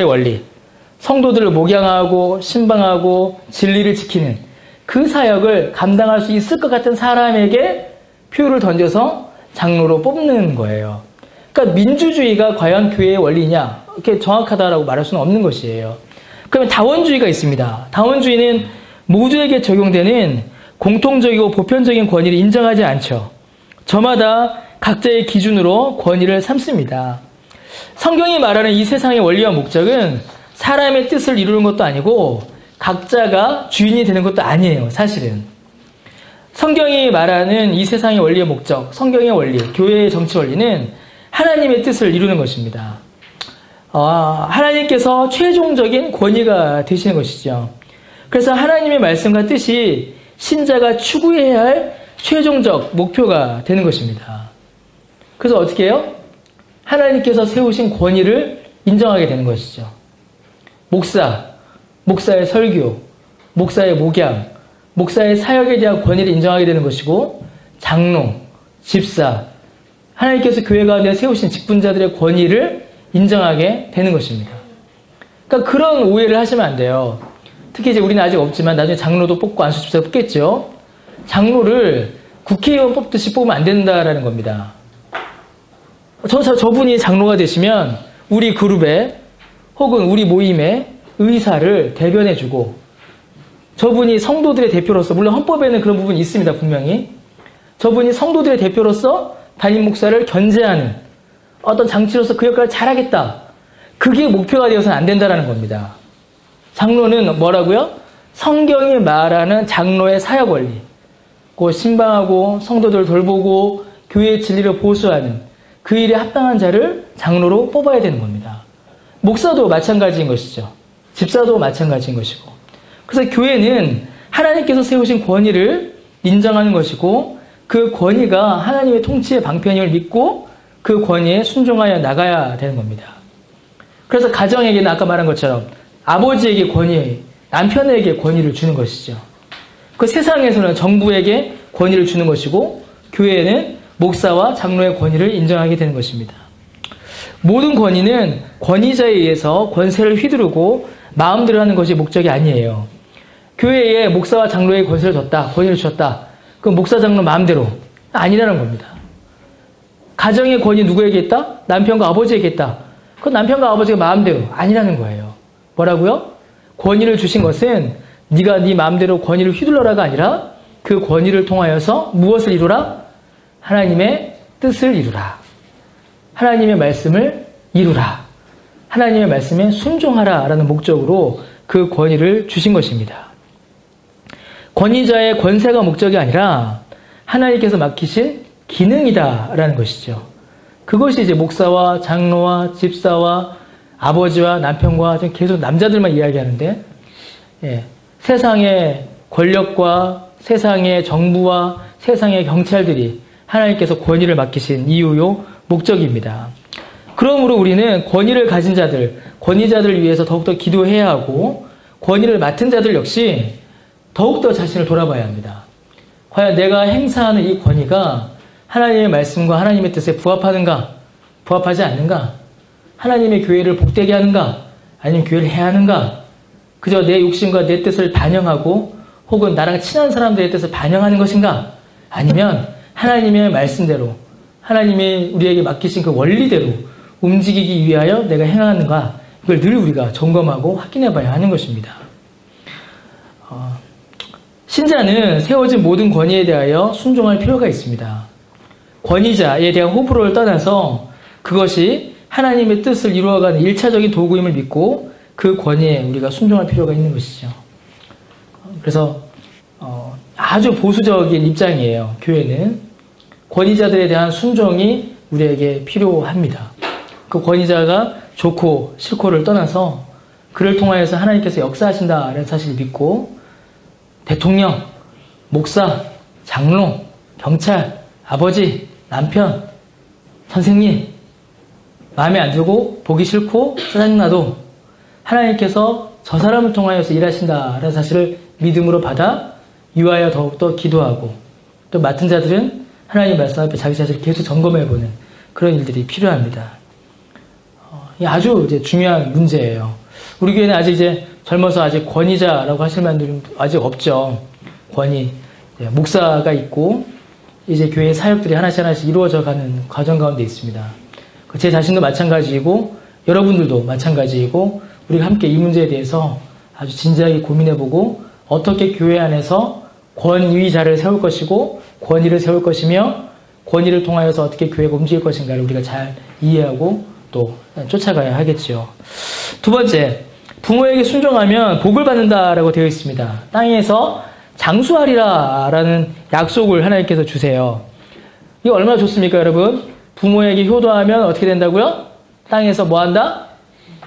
원리, 성도들을 목양하고 신방하고 진리를 지키는 그 사역을 감당할 수 있을 것 같은 사람에게 표를 던져서 장로로 뽑는 거예요. 그러니까 민주주의가 과연 교회의 원리냐? 이렇게 정확하다라고 말할 수는 없는 것이에요. 그러면 다원주의가 있습니다. 다원주의는 모두에게 적용되는 공통적이고 보편적인 권위를 인정하지 않죠. 저마다 각자의 기준으로 권위를 삼습니다. 성경이 말하는 이 세상의 원리와 목적은 사람의 뜻을 이루는 것도 아니고 각자가 주인이 되는 것도 아니에요. 사실은. 성경이 말하는 이 세상의 원리의 목적, 성경의 원리, 교회의 정치 원리는 하나님의 뜻을 이루는 것입니다. 하나님께서 최종적인 권위가 되시는 것이죠. 그래서 하나님의 말씀과 뜻이 신자가 추구해야 할 최종적 목표가 되는 것입니다. 그래서 어떻게 해요? 하나님께서 세우신 권위를 인정하게 되는 것이죠. 목사의 설교, 목사의 목양, 목사의 사역에 대한 권위를 인정하게 되는 것이고, 장로, 집사, 하나님께서 교회 가운데 세우신 직분자들의 권위를 인정하게 되는 것입니다. 그러니까 그런 오해를 하시면 안 돼요. 특히 이제 우리는 아직 없지만 나중에 장로도 뽑고 안수집사 뽑겠죠. 장로를 국회의원 뽑듯이 뽑으면 안 된다라는 겁니다. 저분이 장로가 되시면 우리 그룹에 혹은 우리 모임의 의사를 대변해주고, 저분이 성도들의 대표로서, 물론 헌법에는 그런 부분이 있습니다, 분명히. 저분이 성도들의 대표로서 담임 목사를 견제하는 어떤 장치로서 그 역할을 잘하겠다. 그게 목표가 되어서는 안 된다는 겁니다. 장로는 뭐라고요? 성경이 말하는 장로의 사역 원리, 그 신방하고 성도들을 돌보고 교회의 진리를 보수하는 그 일에 합당한 자를 장로로 뽑아야 되는 겁니다. 목사도 마찬가지인 것이죠. 집사도 마찬가지인 것이고. 그래서 교회는 하나님께서 세우신 권위를 인정하는 것이고, 그 권위가 하나님의 통치의 방편임을 믿고 그 권위에 순종하여 나가야 되는 겁니다. 그래서 가정에게는 아까 말한 것처럼 아버지에게 권위, 남편에게 권위를 주는 것이죠. 그 세상에서는 정부에게 권위를 주는 것이고, 교회에는 목사와 장로의 권위를 인정하게 되는 것입니다. 모든 권위는 권위자에 의해서 권세를 휘두르고 마음대로 하는 것이 목적이 아니에요. 교회에 목사와 장로의 권세를 줬다, 권위를 주었다. 그럼 목사, 장로 마음대로 아니라는 겁니다. 가정의 권위 누구에게 있다? 남편과 아버지에게 있다. 그건 남편과 아버지가 마음대로 아니라는 거예요. 뭐라고요? 권위를 주신 것은 네가 네 마음대로 권위를 휘둘러라가 아니라 그 권위를 통하여서 무엇을 이루라? 하나님의 뜻을 이루라. 하나님의 말씀을 이루라. 하나님의 말씀에 순종하라 라는 목적으로 그 권위를 주신 것입니다. 권위자의 권세가 목적이 아니라 하나님께서 맡기신 기능이다 라는 것이죠. 그것이 이제 목사와 장로와 집사와 아버지와 남편과 계속 남자들만 이야기하는데, 세상의 권력과 세상의 정부와 세상의 경찰들이 하나님께서 권위를 맡기신 이유요 목적입니다. 그러므로 우리는 권위를 가진 자들, 권위자들을 위해서 더욱더 기도해야 하고, 권위를 맡은 자들 역시 더욱더 자신을 돌아봐야 합니다. 과연 내가 행사하는 이 권위가 하나님의 말씀과 하나님의 뜻에 부합하는가, 부합하지 않는가? 하나님의 교회를 복되게 하는가? 아니면 교회를 해하는가? 그저 내 욕심과 내 뜻을 반영하고 혹은 나랑 친한 사람들의 뜻을 반영하는 것인가? 아니면 하나님의 말씀대로, 하나님의 우리에게 맡기신 그 원리대로 움직이기 위하여 내가 행하는가? 이걸 늘 우리가 점검하고 확인해 봐야 하는 것입니다. 신자는 세워진 모든 권위에 대하여 순종할 필요가 있습니다. 권위자에 대한 호불호를 떠나서 그것이 하나님의 뜻을 이루어가는 1차적인 도구임을 믿고 그 권위에 우리가 순종할 필요가 있는 것이죠. 그래서 아주 보수적인 입장이에요. 교회는 권위자들에 대한 순종이 우리에게 필요합니다. 그 권위자가 좋고 싫고를 떠나서 그를 통하여서 하나님께서 역사하신다는 사실을 믿고 대통령, 목사, 장로, 경찰, 아버지, 남편, 선생님 마음에 안 들고 보기 싫고 짜증나도 하나님께서 저 사람을 통하여서 일하신다라는 사실을 믿음으로 받아 위하여 더욱더 기도하고, 또 맡은 자들은 하나님의 말씀 앞에 자기 자신을 계속 점검해보는 그런 일들이 필요합니다. 이게 아주 이제 중요한 문제예요. 우리 교회는 아직 이제 젊어서 아직 권위자라고 하실 만들은 아직 없죠. 권위. 목사가 있고, 이제 교회 사역들이 하나씩 이루어져 가는 과정 가운데 있습니다. 제 자신도 마찬가지이고, 여러분들도 마찬가지이고, 우리가 함께 이 문제에 대해서 아주 진지하게 고민해보고, 어떻게 교회 안에서 권위자를 세울 것이고, 권위를 세울 것이며, 권위를 통하여서 어떻게 교회가 움직일 것인가를 우리가 잘 이해하고 또 쫓아가야 하겠죠. 두 번째, 부모에게 순종하면 복을 받는다라고 되어 있습니다. 땅에서 장수하리라 라는 약속을 하나님께서 주세요. 이거 얼마나 좋습니까, 여러분? 부모에게 효도하면 어떻게 된다고요? 땅에서 뭐 한다?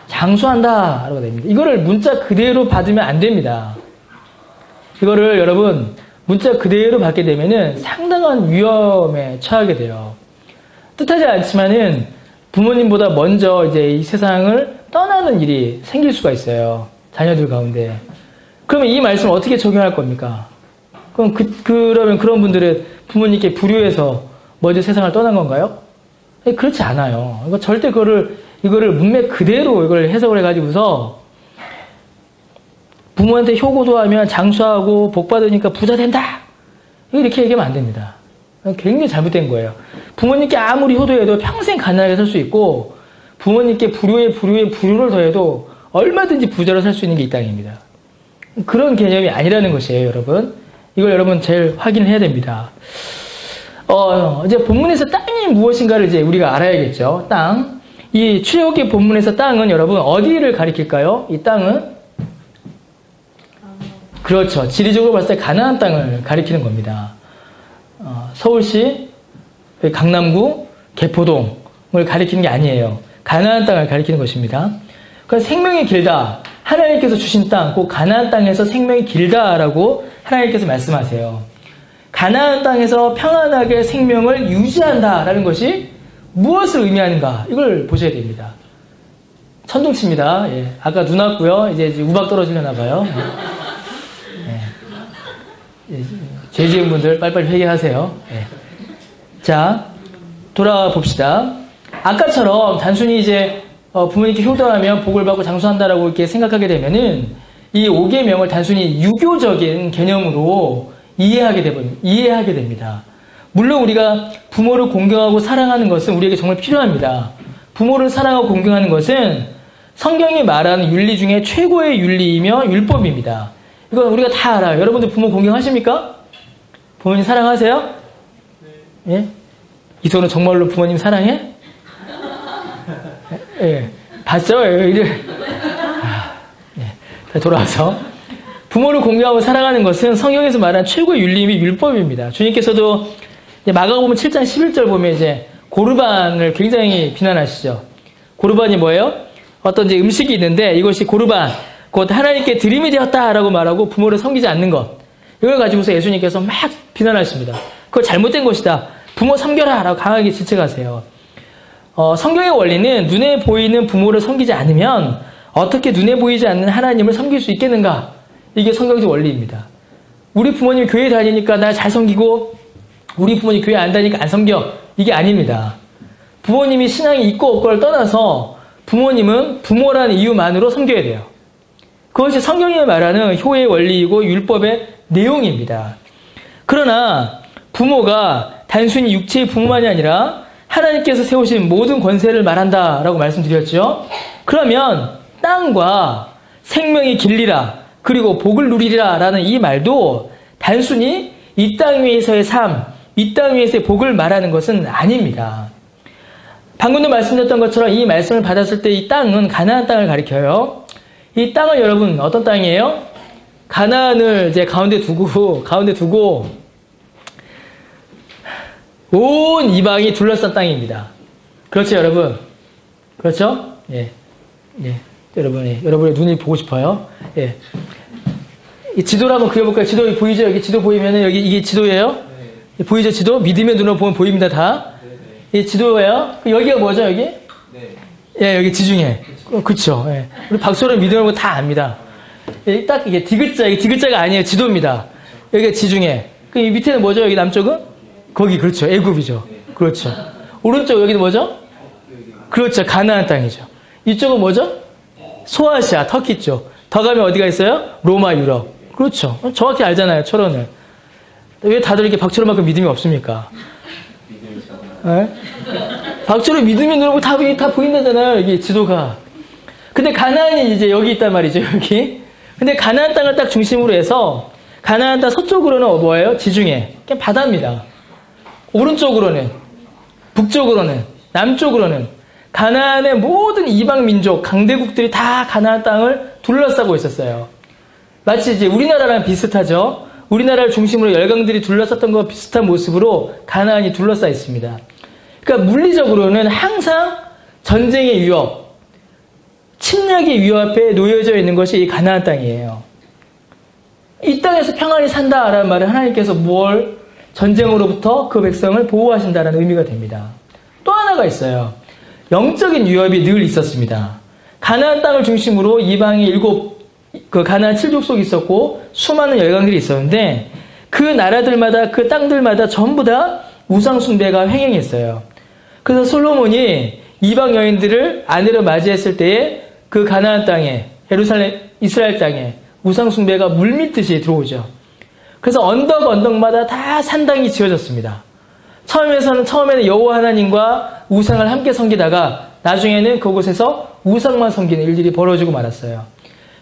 장수한다 라고 됩니다. 이거를 문자 그대로 받으면 안 됩니다. 이거를 여러분 문자 그대로 받게 되면은 상당한 위험에 처하게 돼요. 뜻하지 않지만은 부모님보다 먼저 이제 이 세상을 떠나는 일이 생길 수가 있어요. 자녀들 가운데. 그러면 이 말씀을 어떻게 적용할 겁니까? 그럼 그러면 그런 분들은 부모님께 불효해서 먼저 세상을 떠난 건가요? 그렇지 않아요. 절대 이거를 문맥 그대로 이걸 해석을 해가지고서 부모한테 효고도 하면 장수하고 복 받으니까 부자 된다. 이렇게 얘기하면 안 됩니다. 굉장히 잘못된 거예요. 부모님께 아무리 효도해도 평생 가난하게 살 수 있고 부모님께 불효를 더해도 얼마든지 부자로 살 수 있는 게 이 땅입니다. 그런 개념이 아니라는 것이에요, 여러분. 이걸 여러분 제일 확인해야 됩니다. 이제 본문에서 땅이 무엇인가를 이제 우리가 알아야겠죠. 땅. 이 출애굽기 본문에서 땅은 여러분 어디를 가리킬까요? 이 땅은 그렇죠. 지리적으로 봤을 때 가나안 땅을 가리키는 겁니다. 서울시, 강남구, 개포동을 가리키는 게 아니에요. 가나안 땅을 가리키는 것입니다. 그러니까 생명이 길다. 하나님께서 주신 땅, 그 가나안 땅에서 생명이 길다라고 하나님께서 말씀하세요. 가나안 땅에서 평안하게 생명을 유지한다라는 것이 무엇을 의미하는가? 이걸 보셔야 됩니다. 천둥칩니다. 예. 아까 눈 왔고요. 이제 우박 떨어지려나 봐요. 죄 지은 분들 빨리빨리 회개하세요. 네. 자, 돌아봅시다. 아까처럼 단순히 이제 부모님께 효도하면 복을 받고 장수한다라고 이렇게 생각하게 되면은 이 5계명을 단순히 유교적인 개념으로 이해하게 됩니다. 물론 우리가 부모를 공경하고 사랑하는 것은 우리에게 정말 필요합니다. 부모를 사랑하고 공경하는 것은 성경이 말하는 윤리 중에 최고의 윤리이며 율법입니다. 이건 우리가 다 알아요. 여러분들 부모 공경하십니까? 부모님 사랑하세요? 네. 예? 이소는 정말로 부모님 사랑해? 예. 봤죠? 이를. 예. 돌아와서. 부모를 공경하고 사랑하는 것은 성경에서 말한 최고의 윤리이며 율법입니다. 주님께서도 마가복음 7장 11절 보면 이제 고르반을 굉장히 비난하시죠. 고르반이 뭐예요? 어떤 이제 음식이 있는데 이것이 고르반, 곧 하나님께 드림이 되었다라고 말하고 부모를 섬기지 않는 것. 이걸 가지고서 예수님께서 막 비난하십니다. 그거 잘못된 것이다. 부모 섬겨라 라고 강하게 질책하세요. 성경의 원리는 눈에 보이는 부모를 섬기지 않으면 어떻게 눈에 보이지 않는 하나님을 섬길 수 있겠는가? 이게 성경적 원리입니다. 우리 부모님이 교회 다니니까 날 잘 섬기고 우리 부모님 교회 안 다니니까 안 섬겨. 이게 아닙니다. 부모님이 신앙이 있고 없고를 떠나서 부모님은 부모라는 이유만으로 섬겨야 돼요. 그것이 성경이 말하는 효의 원리이고 율법의 내용입니다. 그러나 부모가 단순히 육체의 부모만이 아니라 하나님께서 세우신 모든 권세를 말한다라고 말씀드렸죠. 그러면 땅과 생명이 길리라 그리고 복을 누리리라 라는 이 말도 단순히 이 땅 위에서의 삶, 이 땅 위에서의 복을 말하는 것은 아닙니다. 방금도 말씀드렸던 것처럼 이 말씀을 받았을 때 이 땅은 가나안 땅을 가리켜요. 이 땅은 여러분 어떤 땅이에요? 가나안을 이제 가운데 두고 온 이방이 둘러싼 땅입니다. 그렇죠, 여러분? 그렇죠? 예. 예. 여러분의 눈이 보고 싶어요. 예. 이 지도를 한번 그려볼까요? 지도 보이죠? 여기 지도 보이면은 여기 이게 지도예요? 네. 보이죠, 지도? 믿으면 눈으로 보면 보입니다, 다. 이 지도예요? 여기가 뭐죠, 여기? 네. 예, 여기 지중해. 그쵸. 예. 우리 박소를 믿으면 다 압니다. 예, 딱 이게 이게 디귿자가 아니에요. 지도입니다. 여기가 지중해. 그 밑에는 뭐죠? 여기 남쪽은? 거기, 그렇죠. 애굽이죠. 그렇죠. 오른쪽 여기는 뭐죠? 그렇죠. 가나안 땅이죠. 이쪽은 뭐죠? 소아시아, 터키 쪽. 더 가면 어디가 있어요? 로마, 유럽. 그렇죠. 정확히 알잖아요, 철원을. 왜 다들 이렇게 박철원만큼 믿음이 없습니까? 네? 박철원 믿음이 있는 거 다 보인다잖아요, 이게 지도가. 근데 가나안이 이제 여기 있단 말이죠, 여기. 근데 가나안 땅을 딱 중심으로 해서 가나안 땅 서쪽으로는 뭐예요? 지중해. 그냥 바다입니다. 오른쪽으로는, 북쪽으로는, 남쪽으로는 가나안의 모든 이방 민족, 강대국들이 다 가나안 땅을 둘러싸고 있었어요. 마치 이제 우리나라랑 비슷하죠. 우리나라를 중심으로 열강들이 둘러쌌던 것과 비슷한 모습으로 가나안이 둘러싸여 있습니다. 그러니까 물리적으로는 항상 전쟁의 위협, 침략의 위협에 놓여져 있는 것이 이 가나안 땅이에요. 이 땅에서 평안히 산다라는 말은 하나님께서 전쟁으로부터 그 백성을 보호하신다는 의미가 됩니다. 또 하나가 있어요. 영적인 위협이 늘 있었습니다. 가나안 땅을 중심으로 이방의 가나안 7족속이 있었고 수많은 열강들이 있었는데 그 나라들마다 그 땅들마다 전부 다 우상 숭배가 횡행했어요. 그래서 솔로몬이 이방 여인들을 아내로 맞이했을 때에 그 가나안 땅에 이스라엘 땅에 우상 숭배가 물밀듯이 들어오죠. 그래서 언덕마다 다 산당이 지어졌습니다. 처음에는 여호와 하나님과 우상을 함께 섬기다가 나중에는 그곳에서 우상만 섬기는 일들이 벌어지고 말았어요.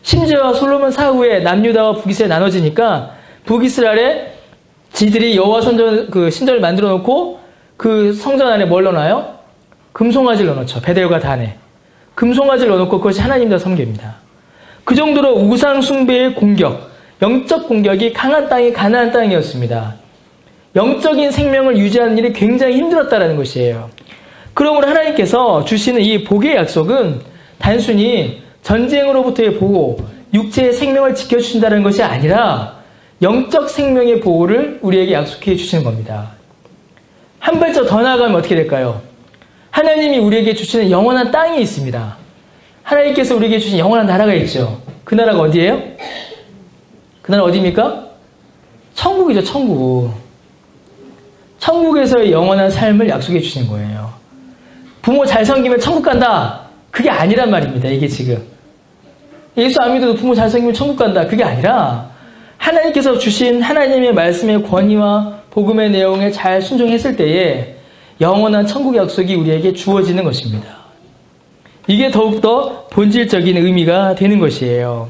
심지어 솔로몬 사후에 남유다와 북이스라엘이 나눠지니까 북이스라엘에 지들이 여호와 신전을 만들어 놓고 그 성전 안에 뭘 넣어놔요? 금송아지를 넣어놓죠. 베델과 단에. 금송아지를 넣어놓고 그것이 하나님과 섬깁니다. 그 정도로 우상 숭배의 공격, 영적 공격이 강한 땅이 가나안 땅이었습니다. 영적인 생명을 유지하는 일이 굉장히 힘들었다는 것이에요. 그러므로 하나님께서 주시는 이 복의 약속은 단순히 전쟁으로부터의 보호, 육체의 생명을 지켜주신다는 것이 아니라 영적 생명의 보호를 우리에게 약속해 주시는 겁니다. 한 발짝 더 나아가면 어떻게 될까요? 하나님이 우리에게 주시는 영원한 땅이 있습니다. 하나님께서 우리에게 주신 영원한 나라가 있죠. 그 나라가 어디예요? 그 나라 어디입니까? 천국이죠, 천국. 천국에서의 영원한 삶을 약속해 주시는 거예요. 부모 잘 섬기면 천국 간다. 그게 아니란 말입니다. 이게 지금. 예수 안 믿어도 부모 잘 섬기면 천국 간다. 그게 아니라 하나님께서 주신 하나님의 말씀의 권위와 복음의 내용에 잘 순종했을 때에 영원한 천국 약속이 우리에게 주어지는 것입니다. 이게 더욱더 본질적인 의미가 되는 것이에요.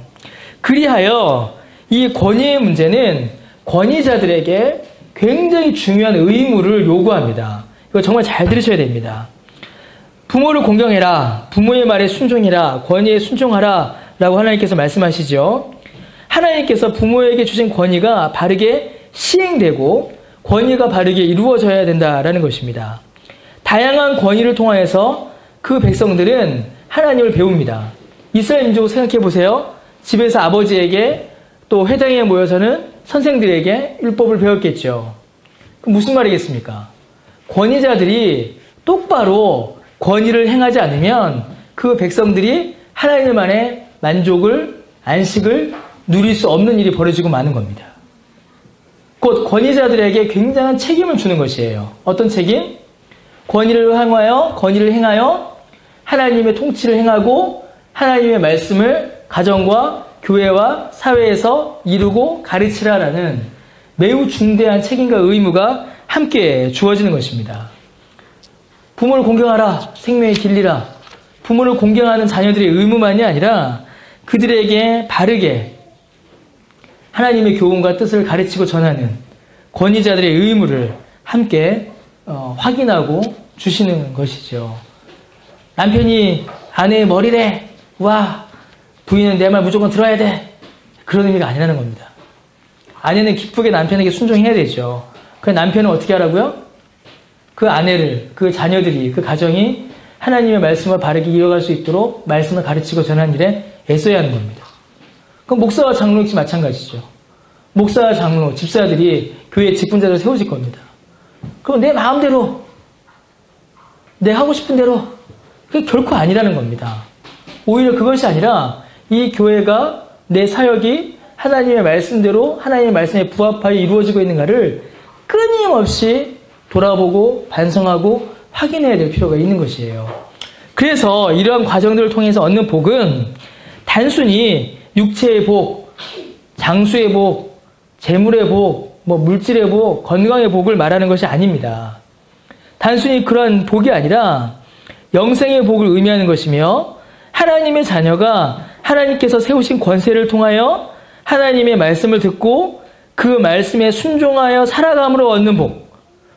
그리하여 이 권위의 문제는 권위자들에게 굉장히 중요한 의무를 요구합니다. 이거 정말 잘 들으셔야 됩니다. 부모를 공경해라. 부모의 말에 순종해라. 권위에 순종하라. 라고 하나님께서 말씀하시죠. 하나님께서 부모에게 주신 권위가 바르게 시행되고 권위가 바르게 이루어져야 된다라는 것입니다. 다양한 권위를 통하여서 그 백성들은 하나님을 배웁니다. 이스라엘 민족을 생각해 보세요. 집에서 아버지에게 또 회당에 모여서는 선생들에게 율법을 배웠겠죠. 그럼 무슨 말이겠습니까? 권위자들이 똑바로 권위를 행하지 않으면 그 백성들이 하나님만의 만족을, 안식을 누릴 수 없는 일이 벌어지고 마는 겁니다. 곧 권위자들에게 굉장한 책임을 주는 것이에요. 어떤 책임? 권위를 행하여 하나님의 통치를 행하고 하나님의 말씀을 가정과 교회와 사회에서 이루고 가르치라라는 매우 중대한 책임과 의무가 함께 주어지는 것입니다. 부모를 공경하라, 생명의 진리라. 부모를 공경하는 자녀들의 의무만이 아니라 그들에게 바르게 하나님의 교훈과 뜻을 가르치고 전하는 권위자들의 의무를 함께 확인하고 주시는 것이죠. 남편이 아내의 머리래. 와, 부인은 내 말 무조건 들어야 돼. 그런 의미가 아니라는 겁니다. 아내는 기쁘게 남편에게 순종해야 되죠. 그 남편은 어떻게 하라고요? 그 아내를, 그 자녀들이, 그 가정이 하나님의 말씀을 바르게 이어갈 수 있도록 말씀을 가르치고 전하는 일에 애써야 하는 겁니다. 그럼 목사와 장로 역시 마찬가지죠. 목사와 장로, 집사들이 교회 직분자로 세워질 겁니다. 그럼 내 마음대로, 내 하고 싶은 대로, 그게 결코 아니라는 겁니다. 오히려 그것이 아니라 이 교회가 내 사역이 하나님의 말씀대로 하나님의 말씀에 부합하여 이루어지고 있는가를 끊임없이 돌아보고 반성하고 확인해야 될 필요가 있는 것이에요. 그래서 이러한 과정들을 통해서 얻는 복은 단순히 육체의 복, 장수의 복, 재물의 복, 물질의 복, 건강의 복을 말하는 것이 아닙니다. 단순히 그런 복이 아니라 영생의 복을 의미하는 것이며 하나님의 자녀가 하나님께서 세우신 권세를 통하여 하나님의 말씀을 듣고 그 말씀에 순종하여 살아감으로 얻는 복.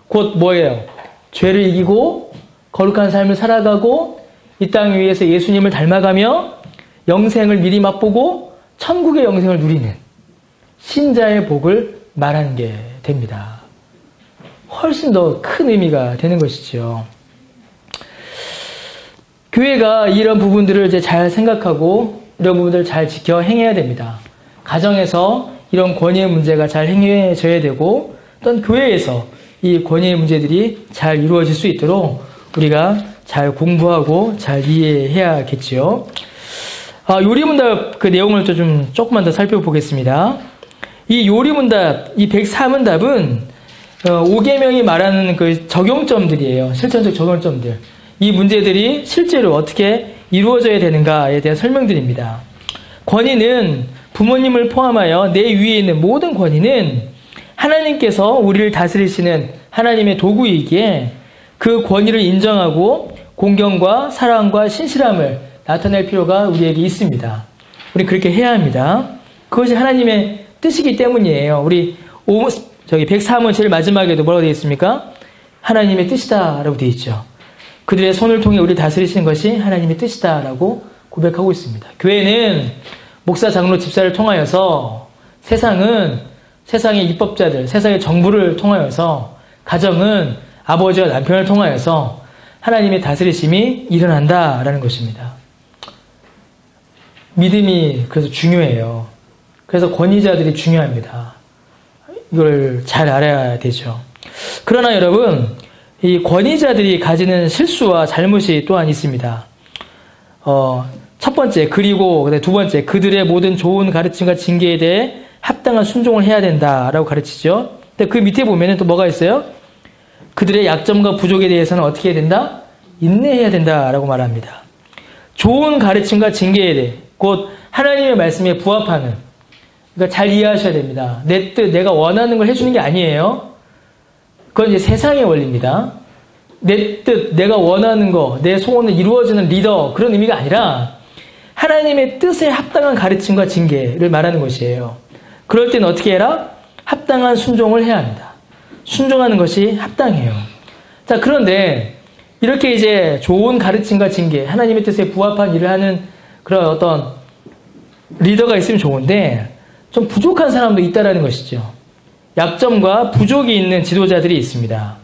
곧 뭐예요? 죄를 이기고 거룩한 삶을 살아가고 이 땅 위에서 예수님을 닮아가며 영생을 미리 맛보고 천국의 영생을 누리는 신자의 복을 말하는 게 됩니다. 훨씬 더 큰 의미가 되는 것이죠. 교회가 이런 부분들을 이제 잘 생각하고 이런 부분들을 잘 지켜 행해야 됩니다. 가정에서 이런 권위의 문제가 잘 행해져야 되고 또한 교회에서 이 권위의 문제들이 잘 이루어질 수 있도록 우리가 잘 공부하고 잘 이해해야겠지요. 요리문답 그 내용을 좀 조금만 더 살펴보겠습니다. 이 요리문답, 이 104문답은 5계명이 말하는 그 적용점들이에요. 실천적 적용점들. 이 문제들이 실제로 어떻게 이루어져야 되는가에 대한 설명들입니다. 권위는 부모님을 포함하여 내 위에 있는 모든 권위는 하나님께서 우리를 다스리시는 하나님의 도구이기에 그 권위를 인정하고 공경과 사랑과 신실함을 나타낼 필요가 우리에게 있습니다. 우리 그렇게 해야 합니다. 그것이 하나님의 뜻이기 때문이에요. 우리 103은 제일 마지막에도 뭐라고 되어 있습니까? 하나님의 뜻이다 라고 되어 있죠. 그들의 손을 통해 우리를 다스리시는 것이 하나님의 뜻이다 라고 고백하고 있습니다. 교회는 목사, 장로, 집사를 통하여서 세상의 입법자들, 세상의 정부를 통하여서 가정은 아버지와 남편을 통하여서 하나님의 다스리심이 일어난다라는 것입니다. 믿음이 그래서 중요해요. 그래서 권위자들이 중요합니다. 이걸 잘 알아야 되죠. 그러나 여러분, 이 권위자들이 가지는 실수와 잘못이 또한 있습니다. 첫 번째, 그리고 두 번째, 그들의 모든 좋은 가르침과 징계에 대해 합당한 순종을 해야 된다라고 가르치죠. 근데 그 밑에 보면은 또 뭐가 있어요? 그들의 약점과 부족에 대해서는 어떻게 해야 된다? 인내해야 된다라고 말합니다. 좋은 가르침과 징계에 대해, 곧 하나님의 말씀에 부합하는, 그러니까 잘 이해하셔야 됩니다. 내 뜻, 내가 원하는 걸 해주는 게 아니에요. 그건 이제 세상의 원리입니다. 내 뜻, 내가 원하는 거, 내 소원을 이루어지는 리더, 그런 의미가 아니라 하나님의 뜻에 합당한 가르침과 징계를 말하는 것이에요. 그럴 때는 어떻게 해라? 합당한 순종을 해야 합니다. 순종하는 것이 합당해요. 자, 그런데 이렇게 이제 좋은 가르침과 징계, 하나님의 뜻에 부합한 일을 하는 그런 어떤 리더가 있으면 좋은데 좀 부족한 사람도 있다라는 것이죠. 약점과 부족이 있는 지도자들이 있습니다.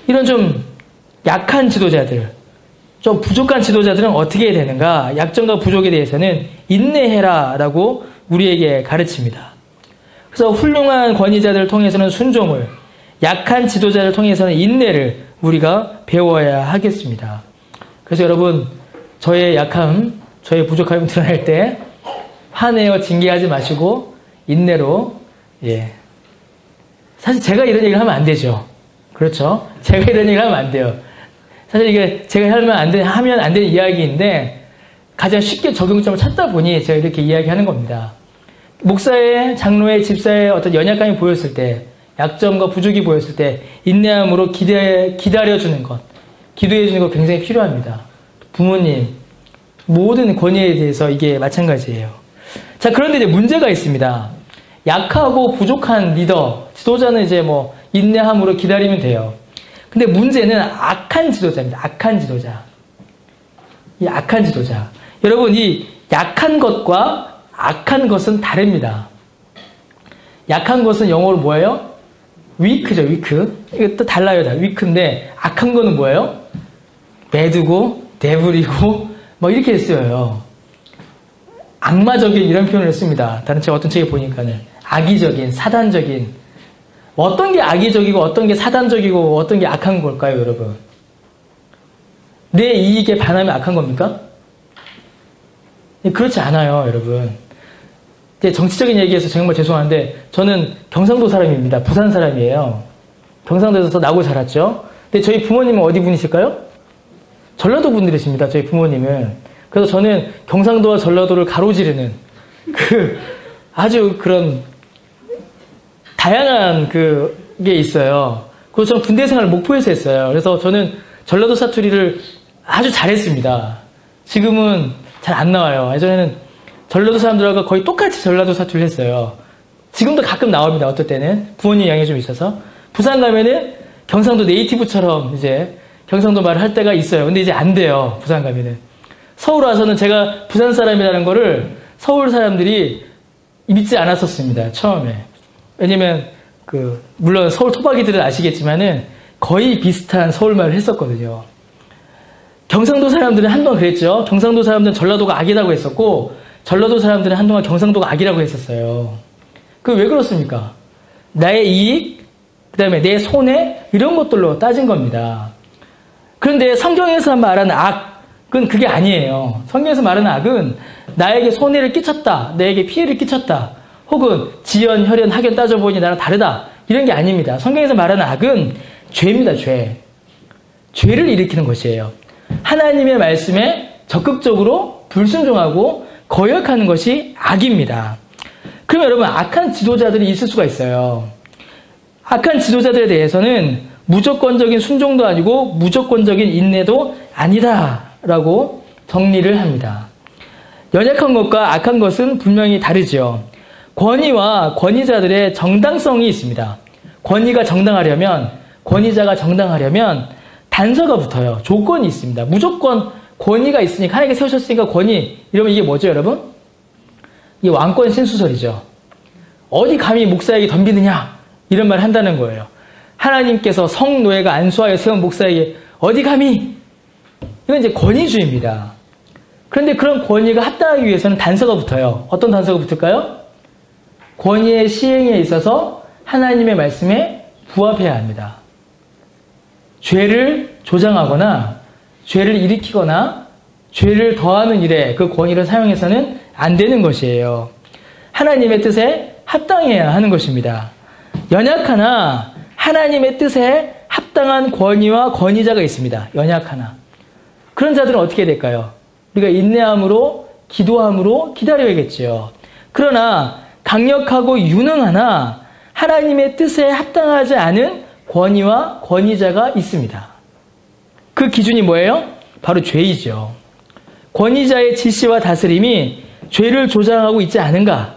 이런 좀 약한 지도자들, 좀 부족한 지도자들은 어떻게 해야 되는가? 약점과 부족에 대해서는 인내해라 라고 우리에게 가르칩니다. 그래서 훌륭한 권위자들을 통해서는 순종을, 약한 지도자를 통해서는 인내를 우리가 배워야 하겠습니다. 그래서 여러분, 저의 약함, 저의 부족함이 드러날 때 화내어 징계하지 마시고 인내로, 사실 제가 이런 얘기를 하면 안 되죠. 그렇죠? 제가 이런 얘기를 하면 안 돼요. 사실 이게 제가 하면 안 되는 이야기인데 가장 쉽게 적용점을 찾다 보니 제가 이렇게 이야기하는 겁니다. 목사의, 장로의, 집사의 어떤 연약함이 보였을 때, 약점과 부족이 보였을 때 인내함으로 기다려주는 것, 기도해주는 것 굉장히 필요합니다. 부모님, 모든 권위에 대해서 이게 마찬가지예요. 자, 그런데 이제 문제가 있습니다. 약하고 부족한 리더, 지도자는 이제 인내함으로 기다리면 돼요. 근데 문제는 악한 지도자입니다. 악한 지도자. 이 악한 지도자. 여러분, 이 약한 것과 악한 것은 다릅니다. 약한 것은 영어로 뭐예요? weak죠, weak. 이거 또 달라요, weak인데, 악한 거는 뭐예요? 매두고, 데브리고, 이렇게 쓰여요. 악마적인 이런 표현을 씁니다. 다른 책, 어떤 책에 보니까는. 악의적인, 사단적인. 어떤 게 악의적이고, 어떤 게 사단적이고, 어떤 게 악한 걸까요, 여러분? 내 이익에 반하면 악한 겁니까? 그렇지 않아요, 여러분. 정치적인 얘기해서 정말 죄송한데 저는 경상도 사람입니다. 부산 사람이에요. 경상도에서 나고 자랐죠. 근데 저희 부모님은 어디 분이실까요? 전라도 분들이십니다. 저희 부모님은. 그래서 저는 경상도와 전라도를 가로지르는 아주 그런 다양한 그게 있어요. 그리고 저는 군대 생활을 목포에서 했어요. 그래서 저는 전라도 사투리를 아주 잘했습니다. 지금은 잘 안 나와요. 예전에는 전라도 사람들하고 거의 똑같이 전라도 사투리를 했어요. 지금도 가끔 나옵니다. 어떨 때는 부모님 영향이 좀 있어서 부산 가면은 경상도 네이티브처럼 이제 경상도 말을 할 때가 있어요. 근데 이제 안 돼요. 부산 가면은. 서울 와서는 제가 부산 사람이라는 거를 서울 사람들이 믿지 않았었습니다. 처음에. 왜냐면 물론 서울 토박이들은 아시겠지만은 거의 비슷한 서울말을 했었거든요. 경상도 사람들은 한동안 그랬죠. 경상도 사람들은 전라도가 악이라고 했었고 전라도 사람들은 한동안 경상도가 악이라고 했었어요. 왜 그렇습니까? 나의 이익, 그 다음에 내 손해 이런 것들로 따진 겁니다. 그런데 성경에서 말하는 악은 그게 아니에요. 성경에서 말하는 악은 나에게 손해를 끼쳤다, 나에게 피해를 끼쳤다, 혹은 지연, 혈연, 학연 따져보니 나랑 다르다 이런 게 아닙니다. 성경에서 말하는 악은 죄입니다. 죄를 일으키는 것이에요. 하나님의 말씀에 적극적으로 불순종하고 거역하는 것이 악입니다. 그럼 여러분 악한 지도자들이 있을 수가 있어요. 악한 지도자들에 대해서는 무조건적인 순종도 아니고 무조건적인 인내도 아니다라고 정리를 합니다. 연약한 것과 악한 것은 분명히 다르죠. 권위와 권위자들의 정당성이 있습니다. 권위가 정당하려면, 권위자가 정당하려면 단서가 붙어요. 조건이 있습니다. 무조건 권위가 있으니까, 하나님께 세우셨으니까 권위, 이러면 이게 뭐죠, 여러분? 이게 왕권 신수설이죠. 어디 감히 목사에게 덤비느냐, 이런 말을 한다는 거예요. 하나님께서 성노예가 안수하여 세운 목사에게 어디 감히, 이건 이제 권위주의입니다. 그런데 그런 권위가 합당하기 위해서는 단서가 붙어요. 어떤 단서가 붙을까요? 권위의 시행에 있어서 하나님의 말씀에 부합해야 합니다. 죄를 조장하거나 죄를 일으키거나 죄를 더하는 일에 그 권위를 사용해서는 안 되는 것이에요. 하나님의 뜻에 합당해야 하는 것입니다. 연약하나 하나님의 뜻에 합당한 권위와 권위자가 있습니다. 연약하나. 그런 자들은 어떻게 될까요? 우리가 인내함으로 기도함으로 기다려야겠지요. 그러나 강력하고 유능하나 하나님의 뜻에 합당하지 않은 권위와 권위자가 있습니다. 그 기준이 뭐예요? 바로 죄이죠. 권위자의 지시와 다스림이 죄를 조장하고 있지 않은가?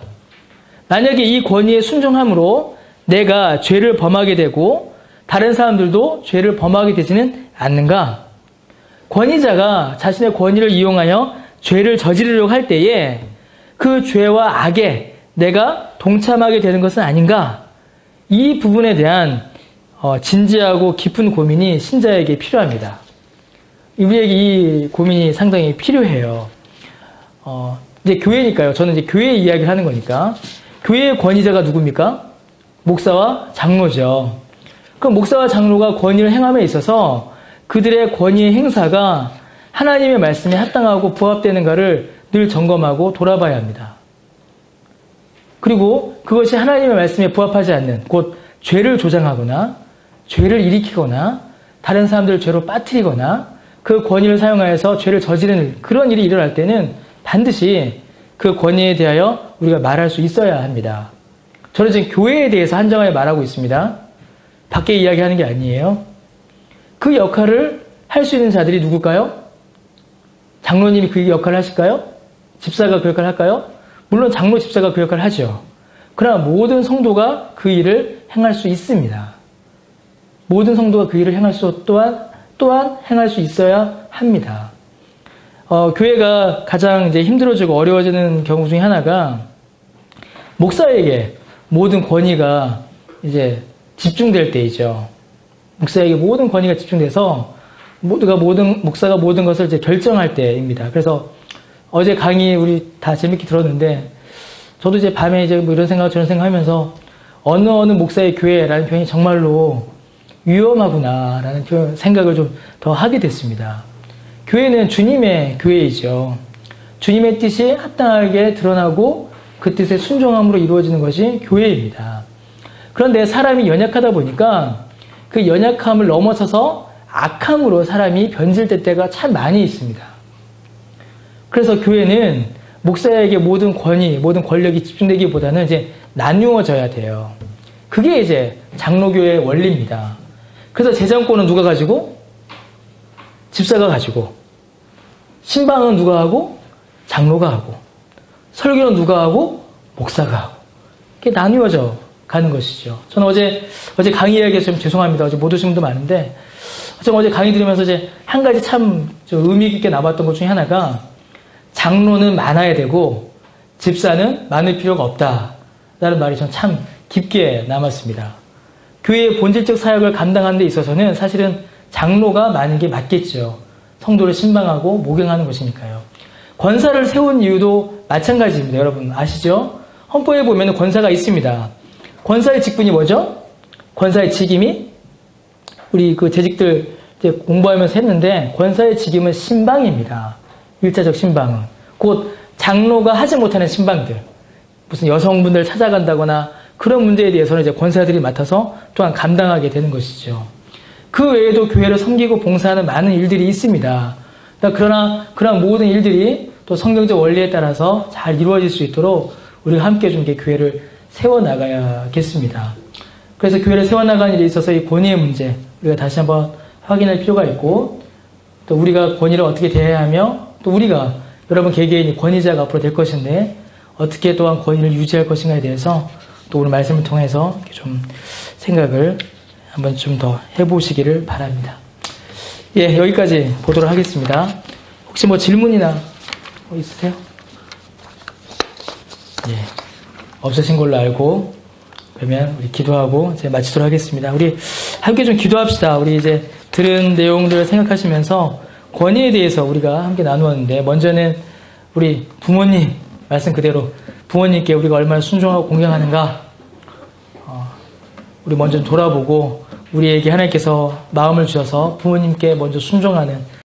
만약에 이 권위에 순종함으로 내가 죄를 범하게 되고 다른 사람들도 죄를 범하게 되지는 않는가? 권위자가 자신의 권위를 이용하여 죄를 저지르려고 할 때에 그 죄와 악에 내가 동참하게 되는 것은 아닌가? 이 부분에 대한 진지하고 깊은 고민이 신자에게 필요합니다. 우리에게 이 고민이 상당히 필요해요. 이제 교회니까요. 저는 이제 교회 이야기를 하는 거니까. 교회의 권위자가 누굽니까? 목사와 장로죠. 그럼 목사와 장로가 권위를 행함에 있어서 그들의 권위의 행사가 하나님의 말씀에 합당하고 부합되는가를 늘 점검하고 돌아봐야 합니다. 그리고 그것이 하나님의 말씀에 부합하지 않는, 곧 죄를 조장하거나 죄를 일으키거나 다른 사람들을 죄로 빠뜨리거나 그 권위를 사용하여서 죄를 저지르는 그런 일이 일어날 때는 반드시 그 권위에 대하여 우리가 말할 수 있어야 합니다. 저는 지금 교회에 대해서 한정하여 말하고 있습니다. 밖에 이야기하는 게 아니에요. 그 역할을 할 수 있는 자들이 누굴까요? 장로님이 그 역할을 하실까요? 집사가 그 역할을 할까요? 물론 장로, 집사가 그 역할을 하죠. 그러나 모든 성도가 그 일을 행할 수 있습니다. 모든 성도가 그 일을 행할 수 또한 행할 수 있어야 합니다. 교회가 가장 이제 힘들어지고 어려워지는 경우 중에 하나가 목사에게 모든 권위가 이제 집중될 때이죠. 목사에게 모든 권위가 집중돼서 목사가 모든 것을 이제 결정할 때입니다. 그래서 어제 강의 우리 다 재밌게 들었는데 저도 이제 밤에 이제 뭐 이런 생각 저런 생각 하면서 어느 목사의 교회라는 표현이 정말로 위험하구나라는 생각을 좀 더 하게 됐습니다. 교회는 주님의 교회이죠. 주님의 뜻이 합당하게 드러나고 그 뜻에 순종함으로 이루어지는 것이 교회입니다. 그런데 사람이 연약하다 보니까 그 연약함을 넘어서서 악함으로 사람이 변질될 때가 참 많이 있습니다. 그래서 교회는 목사에게 모든 권위, 모든 권력이 집중되기보다는 이제 나누어져야 돼요. 그게 이제 장로교의 원리입니다. 그래서 재정권은 누가 가지고? 집사가 가지고. 신방은 누가 하고? 장로가 하고. 설교는 누가 하고? 목사가 하고. 이렇게 나누어져 가는 것이죠. 저는 어제 강의하기에 좀 죄송합니다. 어제 못 오신 분도 많은데, 어제 강의 들으면서 이제 한 가지 참 의미 깊게 남았던 것 중에 하나가, 장로는 많아야 되고, 집사는 많을 필요가 없다. 라는 말이 전 참 깊게 남았습니다. 교회의 본질적 사역을 감당하는 데 있어서는 사실은 장로가 많은 게 맞겠죠. 성도를 신방하고 목양하는 것이니까요. 권사를 세운 이유도 마찬가지입니다. 여러분 아시죠? 헌법에 보면 권사가 있습니다. 권사의 직분이 뭐죠? 권사의 직임이 우리 그 재직들 이제 공부하면서 했는데 권사의 직임은 신방입니다. 일차적 신방은. 곧 장로가 하지 못하는 신방들. 무슨 여성분들 찾아간다거나 그런 문제에 대해서는 이제 권사들이 맡아서 또한 감당하게 되는 것이죠. 그 외에도 교회를 섬기고 봉사하는 많은 일들이 있습니다. 그러나 그런 모든 일들이 또 성경적 원리에 따라서 잘 이루어질 수 있도록 우리가 함께 좀 이렇게 교회를 세워나가야겠습니다. 그래서 교회를 세워나가는 일에 있어서 이 권위의 문제 우리가 다시 한번 확인할 필요가 있고 또 우리가 권위를 어떻게 대해야 하며 또 우리가 여러분 개개인이 권위자가 앞으로 될 것인데 어떻게 또한 권위를 유지할 것인가에 대해서 또 오늘 말씀을 통해서 좀 생각을 한번 좀 더 해보시기를 바랍니다. 예, 여기까지 보도록 하겠습니다. 혹시 뭐 질문이나 뭐 있으세요? 예, 없으신 걸로 알고 그러면 우리 기도하고 이제 마치도록 하겠습니다. 우리 함께 좀 기도합시다. 우리 이제 들은 내용들을 생각하시면서 권위에 대해서 우리가 함께 나누었는데 먼저는 우리 부모님 말씀 그대로 부모님께 우리가 얼마나 순종하고 공경하는가 우리 먼저 돌아보고 우리에게 하나님께서 마음을 주셔서 부모님께 먼저 순종하는